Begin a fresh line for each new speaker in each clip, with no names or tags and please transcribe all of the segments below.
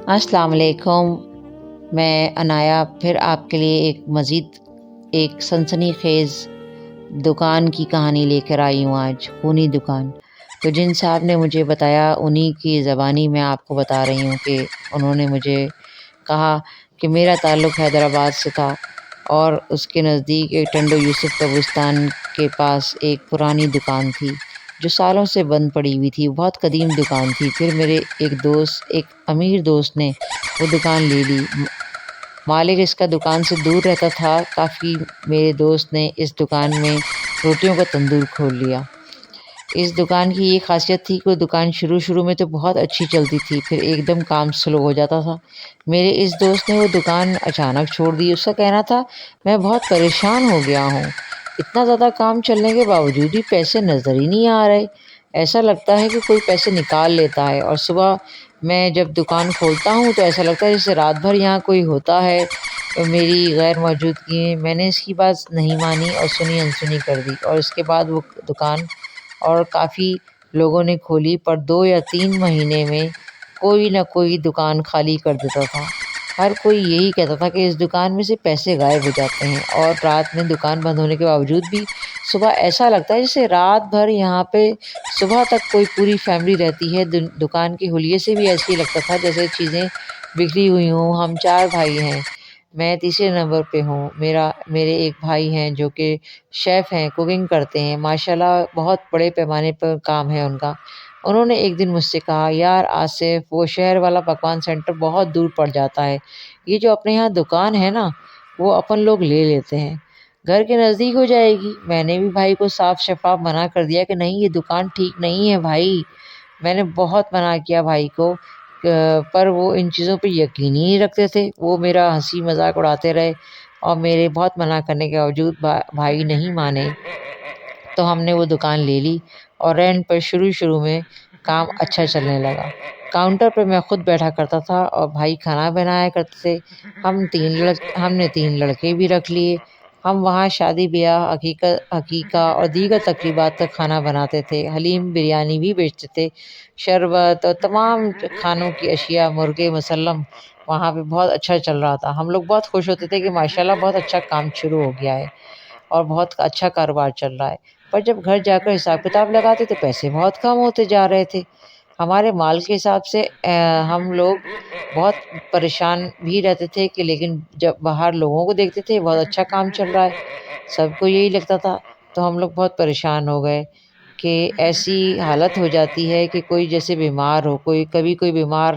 السلام علیکم۔ میں عنایا پھر آپ کے لیے ایک سنسنی خیز دکان کی کہانی لے کر آئی ہوں آج، خونی دکان۔ تو جن صاحب نے مجھے بتایا انہی کی زبانی میں آپ کو بتا رہی ہوں کہ انہوں نے مجھے کہا کہ میرا تعلق حیدرآباد سے تھا اور اس کے نزدیک ایک ٹنڈو یوسف قبرستان کے پاس ایک پرانی دکان تھی جو سالوں سے بند پڑی ہوئی تھی، بہت قدیم دکان تھی۔ پھر میرے ایک امیر دوست نے وہ دکان لے لی۔ مالک اس کا دکان سے دور رہتا تھا کافی۔ میرے دوست نے اس دکان میں روٹیوں کا تندور کھول لیا۔ اس دکان کی یہ خاصیت تھی کہ وہ دکان شروع میں تو بہت اچھی چلتی تھی، پھر ایک دم کام سلو ہو جاتا تھا۔ میرے اس دوست نے وہ دکان اچانک چھوڑ دی۔ اس کا کہنا تھا، میں بہت پریشان ہو گیا ہوں، اتنا زیادہ کام چلنے کے باوجود بھی پیسے نظر ہی نہیں آ رہے، ایسا لگتا ہے کہ کوئی پیسے نکال لیتا ہے، اور صبح میں جب دکان کھولتا ہوں تو ایسا لگتا ہے جیسے رات بھر یہاں کوئی ہوتا ہے میری غیر موجودگی میں۔ میں نے اس کی بات نہیں مانی اور سنی انسنی کر دی، اور اس کے بعد وہ دکان اور کافی لوگوں نے کھولی، پر 2 یا 3 مہینے میں کوئی نہ کوئی دکان خالی کر دیتا تھا۔ ہر کوئی یہی کہتا تھا کہ اس دکان میں سے پیسے غائب ہو جاتے ہیں، اور رات میں دکان بند ہونے کے باوجود بھی صبح ایسا لگتا ہے جیسے رات بھر یہاں پہ صبح تک کوئی پوری فیملی رہتی ہے۔ دکان کے حلیے سے بھی ایسے ہی لگتا تھا جیسے چیزیں بکھری ہوئی ہوں۔ ہم 4 بھائی ہیں، میں تیسرے نمبر پہ ہوں۔ میرے ایک بھائی ہیں جو کہ شیف ہیں، کوکنگ کرتے ہیں، ماشاءاللہ بہت بڑے پیمانے پر کام ہے ان کا۔ انہوں نے ایک دن مجھ سے کہا، یار آصف، وہ شہر والا پکوان سینٹر بہت دور پڑ جاتا ہے، یہ جو اپنے یہاں دکان ہے نا وہ اپن لوگ لے لیتے ہیں، گھر کے نزدیک ہو جائے گی۔ میں نے بھی بھائی کو صاف شفاف منع کر دیا کہ نہیں، یہ دکان ٹھیک نہیں ہے بھائی۔ میں نے بہت منع کیا بھائی کو، پر وہ ان چیزوں پہ یقین ہی نہیں رکھتے تھے۔ وہ میرا ہنسی مذاق اڑاتے رہے، اور میرے بہت منع کرنے کے باوجود بھائی نہیں مانے، تو ہم نے وہ دکان لے لی، اور رینٹ پر شروع میں کام اچھا چلنے لگا۔ کاؤنٹر پہ میں خود بیٹھا کرتا تھا اور بھائی کھانا بنایا کرتے تھے۔ ہم نے 3 لڑکے بھی رکھ لیے۔ ہم وہاں شادی بیاہ، عقیقہ اور دیگر تقریبات کا کھانا بناتے تھے، حلیم بریانی بھی بیچتے تھے، شربت اور تمام کھانوں کی اشیاء، مرغے مسلم۔ وہاں پہ بہت اچھا چل رہا تھا۔ ہم لوگ بہت خوش ہوتے تھے کہ ماشاءاللہ بہت اچھا کام شروع ہو گیا ہے اور بہت اچھا کاروبار چل رہا ہے، پر جب گھر جا کر حساب کتاب لگاتے تو پیسے بہت کم ہوتے جا رہے تھے۔ ہمارے مال کے حساب سے ہم لوگ بہت پریشان بھی رہتے تھے کہ لیکن جب باہر لوگوں کو دیکھتے تھے بہت اچھا کام چل رہا ہے، سب کو یہی لگتا تھا، تو ہم لوگ بہت پریشان ہو گئے کہ ایسی حالت ہو جاتی ہے کہ کوئی جیسے بیمار ہو، کبھی کوئی بیمار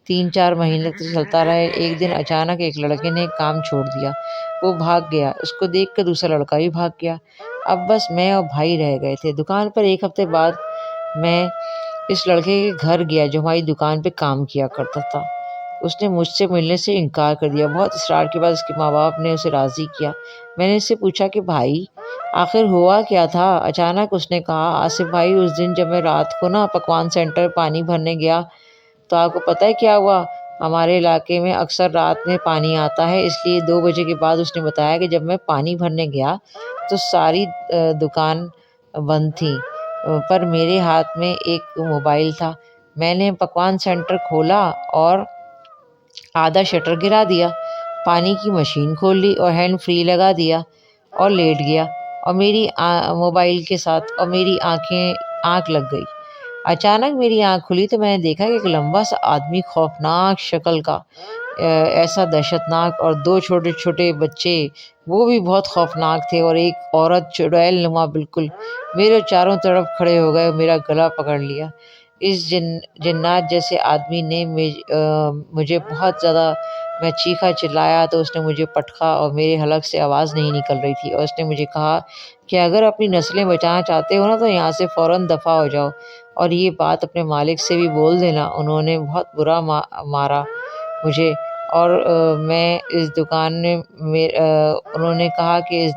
3-4 مہینے تک چلتا رہے۔ ایک دن اچانک ایک لڑکے نے کام چھوڑ دیا، وہ بھاگ گیا، اس کو دیکھ کر دوسرا لڑکا بھی بھاگ گیا۔ اب بس میں اور بھائی رہ گئے تھے دکان پر۔ 1 ہفتے بعد میں اس لڑکے کے گھر گیا جو ہماری دکان پہ کام کیا کرتا تھا۔ اس نے مجھ سے ملنے سے انکار کر دیا۔ بہت اصرار کے بعد اس کے ماں باپ نے اسے راضی کیا۔ میں نے اس سے پوچھا کہ بھائی آخر ہوا کیا تھا؟ اچانک اس نے کہا، آصف بھائی، اس دن جب میں رات کو پکوان سینٹر پانی بھرنے گیا تو آپ کو پتہ ہے کیا ہوا؟ ہمارے علاقے میں اکثر رات میں پانی آتا ہے، اس لیے 2 بجے کے بعد اس نے بتایا کہ جب میں پانی بھرنے گیا تو ساری دکان بند تھی، پر میرے ہاتھ میں ایک موبائل تھا۔ میں نے پکوان سینٹر کھولا اور آدھا شٹر گرا دیا، پانی کی مشین کھول لی اور ہینڈ فری لگا دیا اور لیٹ گیا، اور میری موبائل کے ساتھ، اور میری آنکھ لگ گئی۔ اچانک میری آنکھ کھلی تو میں نے دیکھا کہ ایک لمبا سا آدمی، خوفناک شکل کا، ایسا دہشتناک، اور 2 چھوٹے چھوٹے بچے، وہ بھی بہت خوفناک تھے، اور ایک عورت چڑیل نما بالکل، میرے چاروں طرف کھڑے ہو گئے اور میرا گلا پکڑ لیا۔ اس جنات جیسے آدمی نے مجھے بہت زیادہ، میں چیخا چلایا تو اس نے مجھے پٹکا اور میرے حلق سے آواز نہیں نکل رہی تھی، اور اس نے مجھے کہا کہ اگر اپنی نسلیں بچانا چاہتے ہو تو یہاں سے فوراً دفع ہو جاؤ، اور یہ بات اپنے مالک سے بھی بول دینا۔ انہوں نے بہت برا مارا مجھے، اور میں اس دکان میں انہوں نے کہا کہ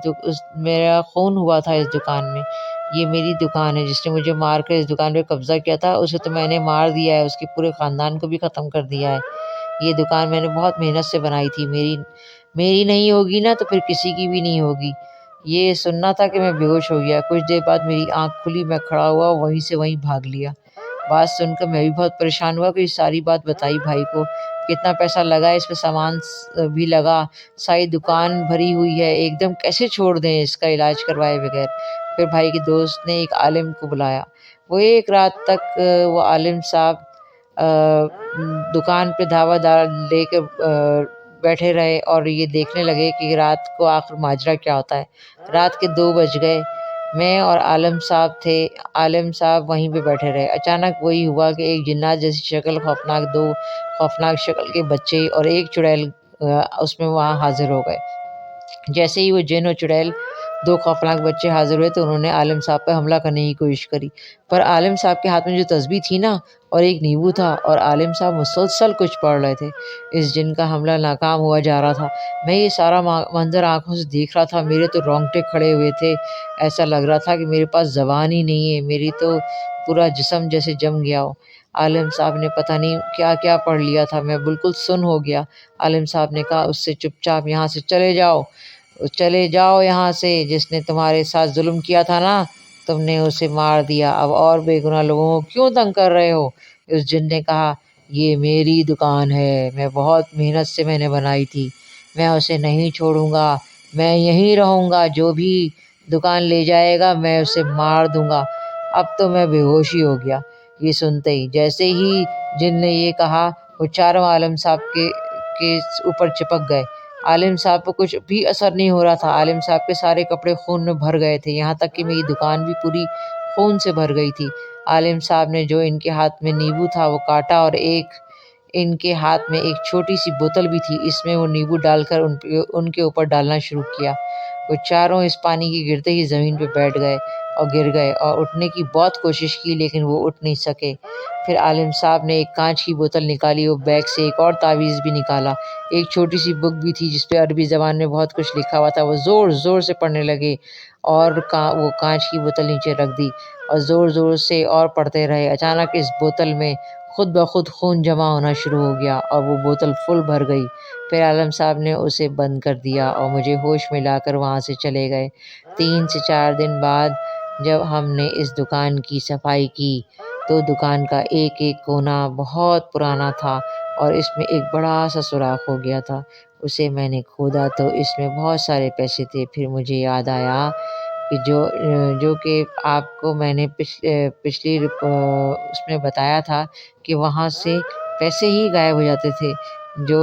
میرا خون ہوا تھا اس دکان میں، یہ میری دکان ہے، جس نے مجھے مار کر اس دکان پہ قبضہ کیا تھا اسے تو میں نے مار دیا ہے، اس کے پورے خاندان کو بھی ختم کر دیا ہے۔ یہ دکان میں نے بہت محنت سے بنائی تھی، میری نہیں ہوگی نا تو پھر کسی کی بھی نہیں ہوگی۔ یہ سننا تھا کہ میں بے ہوش ہو گیا۔ کچھ دیر بعد میری آنکھ کھلی، میں کھڑا ہوا، وہیں سے وہیں بھاگ لیا۔ بات سن کر میں بھی بہت پریشان ہوا کہ ساری بات بتائی بھائی کو، کتنا پیسہ لگا اس پہ، سامان بھی لگا، ساری دکان بھری ہوئی ہے، ایک دم کیسے چھوڑ دیں اس کا علاج کروائے بغیر۔ پھر بھائی کے دوست نے ایک عالم کو بلایا، وہ ایک رات تک وہ عالم صاحب دکان پہ دھاوا دار لے کے بیٹھے رہے اور یہ دیکھنے لگے کہ رات کو آخر ماجرا کیا ہوتا ہے۔ رات کے 2 بج گئے، میں اور عالم صاحب تھے، عالم صاحب وہیں پہ بیٹھے رہے۔ اچانک وہی ہوا کہ ایک جنات جیسی شکل، دو خوفناک شکل کے بچے اور ایک چڑیل اس میں وہاں حاضر ہو گئے۔ جیسے ہی وہ جن اور چڑیل 2 خوفناک بچے حاضر ہوئے تو انہوں نے عالم صاحب پہ حملہ کرنے کی کوشش کری، پر عالم صاحب کے ہاتھ میں جو تسبیح تھی نا اور ایک نیبو تھا، اور عالم صاحب مسلسل کچھ پڑھ رہے تھے، اس جن کا حملہ ناکام ہوا جا رہا تھا۔ میں یہ سارا منظر آنکھوں سے دیکھ رہا تھا، میرے تو رونگٹے کھڑے ہوئے تھے، ایسا لگ رہا تھا کہ میرے پاس زبان ہی نہیں ہے، میری تو پورا جسم جیسے جم گیا ہو۔ عالم صاحب نے پتہ نہیں کیا کیا پڑھ لیا تھا، میں بالکل سن ہو گیا۔ عالم صاحب نے کہا، اس سے چپ چاپ یہاں سے چلے جاؤ یہاں سے، جس نے تمہارے ساتھ ظلم کیا تھا نا، تم نے اسے مار دیا، اب اور بے گناہ لوگوں کو کیوں تنگ کر رہے ہو؟ اس جن نے کہا، یہ میری دکان ہے، میں بہت محنت سے میں نے بنائی تھی، میں اسے نہیں چھوڑوں گا، میں یہیں رہوں گا، جو بھی دکان لے جائے گا میں اسے مار دوں گا۔ اب تو میں بے ہوش ہی ہو گیا۔ یہ سنتے ہی جیسے ہی جن نے یہ کہا، وہ چاروں عالم صاحب کے اوپر چپک گئے۔ عالم صاحب کو کچھ بھی اثر نہیں ہو رہا تھا، عالم صاحب کے سارے کپڑے خون میں بھر گئے تھے، یہاں تک کہ میری دکان بھی پوری خون سے بھر گئی تھی۔ عالم صاحب نے جو ان کے ہاتھ میں نیبو تھا وہ کاٹا، اور ان کے ہاتھ میں ایک چھوٹی سی بوتل بھی تھی، اس میں وہ نیبو ڈال کر ان کے اوپر ڈالنا شروع کیا۔ وہ چاروں اس پانی کے گرتے ہی زمین پہ بیٹھ گئے اور گر گئے، اور اٹھنے کی بہت کوشش کی لیکن وہ اٹھ نہیں سکے۔ پھر عالم صاحب نے ایک کانچ کی بوتل نکالی، وہ بیگ سے ایک اور تعویذ بھی نکالا، ایک چھوٹی سی بک بھی تھی جس پہ عربی زبان میں بہت کچھ لکھا ہوا تھا، وہ زور زور سے پڑھنے لگے، اور وہ کانچ کی بوتل نیچے رکھ دی اور زور زور سے اور پڑھتے رہے۔ اچانک اس بوتل میں خود بخود خون جمع ہونا شروع ہو گیا اور وہ بوتل فل بھر گئی۔ پھر عالم صاحب نے اسے بند کر دیا اور مجھے ہوش میں لا کر وہاں سے چلے گئے۔ 3 سے 4 دن بعد جب ہم نے اس دکان کی صفائی کی تو دکان کا ایک ایک کونا بہت پرانا تھا اور اس میں ایک بڑا سا سوراخ ہو گیا تھا۔ اسے میں نے کھودا تو اس میں بہت سارے پیسے تھے۔ پھر مجھے یاد آیا کہ جو کہ آپ کو میں نے پچھلی اس میں بتایا تھا کہ وہاں سے پیسے ہی غائب ہو جاتے تھے، جو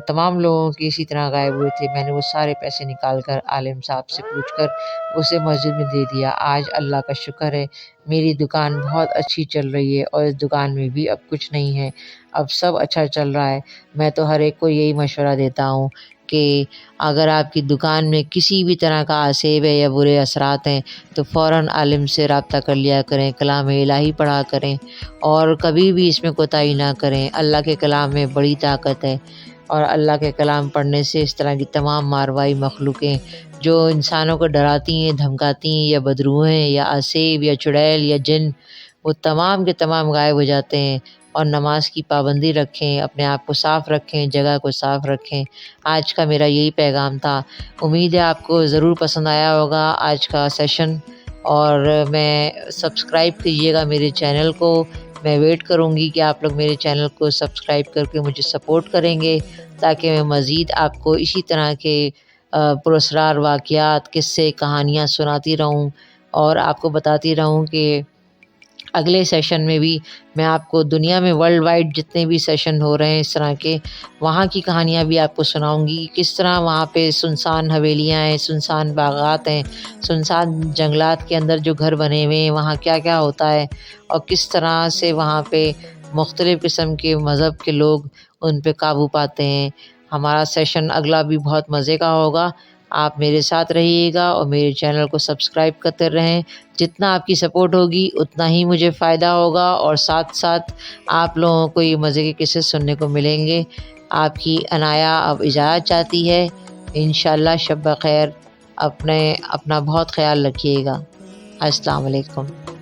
تمام لوگوں کی اسی طرح غائب ہوئے تھے۔ میں نے وہ سارے پیسے نکال کر عالم صاحب سے پوچھ کر اسے مسجد میں دے دیا۔ آج اللہ کا شکر ہے میری دکان بہت اچھی چل رہی ہے، اور اس دکان میں بھی اب کچھ نہیں ہے، اب سب اچھا چل رہا ہے۔ میں تو ہر ایک کو یہی مشورہ دیتا ہوں کہ اگر آپ کی دکان میں کسی بھی طرح کا آسیب ہے یا برے اثرات ہیں تو فوراً عالم سے رابطہ کر لیا کریں، کلام الہی پڑھا کریں، اور کبھی بھی اس میں کوتاہی نہ کریں۔ اللہ کے کلام میں بڑی طاقت ہے، اور اللہ کے کلام پڑھنے سے اس طرح کی تمام ماروائی مخلوقیں جو انسانوں کو ڈراتی ہیں، دھمکاتی ہیں، یا بدروہیں یا آسیب یا چڑیل یا جن، وہ تمام کے تمام غائب ہو جاتے ہیں۔ اور نماز کی پابندی رکھیں، اپنے آپ کو صاف رکھیں، جگہ کو صاف رکھیں۔ آج کا میرا یہی پیغام تھا۔ امید ہے آپ کو ضرور پسند آیا ہوگا آج کا سیشن، اور میں سبسکرائب کیجیے گا میرے چینل کو۔ میں ویٹ کروں گی کہ آپ لوگ میرے چینل کو سبسکرائب کر کے مجھے سپورٹ کریں گے، تاکہ میں مزید آپ کو اسی طرح کے پراسرار واقعات، قصے، کہانیاں سناتی رہوں، اور آپ کو بتاتی رہوں کہ اگلے سیشن میں بھی میں آپ کو دنیا میں ورلڈ وائڈ جتنے بھی سیشن ہو رہے ہیں اس طرح کے، وہاں کی کہانیاں بھی آپ کو سناؤں گی، کس طرح وہاں پہ سنسان حویلیاں ہیں، سنسان باغات ہیں، سنسان جنگلات کے اندر جو گھر بنے ہوئے ہیں وہاں کیا کیا ہوتا ہے، اور کس طرح سے وہاں پہ مختلف قسم کے مذہب کے لوگ ان پہ قابو پاتے ہیں۔ ہمارا سیشن اگلا بھی بہت مزے کا ہوگا۔ آپ میرے ساتھ رہیے گا اور میرے چینل کو سبسکرائب کرتے رہیں۔ جتنا آپ کی سپورٹ ہوگی اتنا ہی مجھے فائدہ ہوگا، اور ساتھ ساتھ آپ لوگوں کو یہ مزے کے قصے سننے کو ملیں گے۔ آپ کی عنایا اب اجازت چاہتی ہے۔ انشاءاللہ شب بخیر۔ اپنا بہت خیال رکھیے گا۔ السلام علیکم۔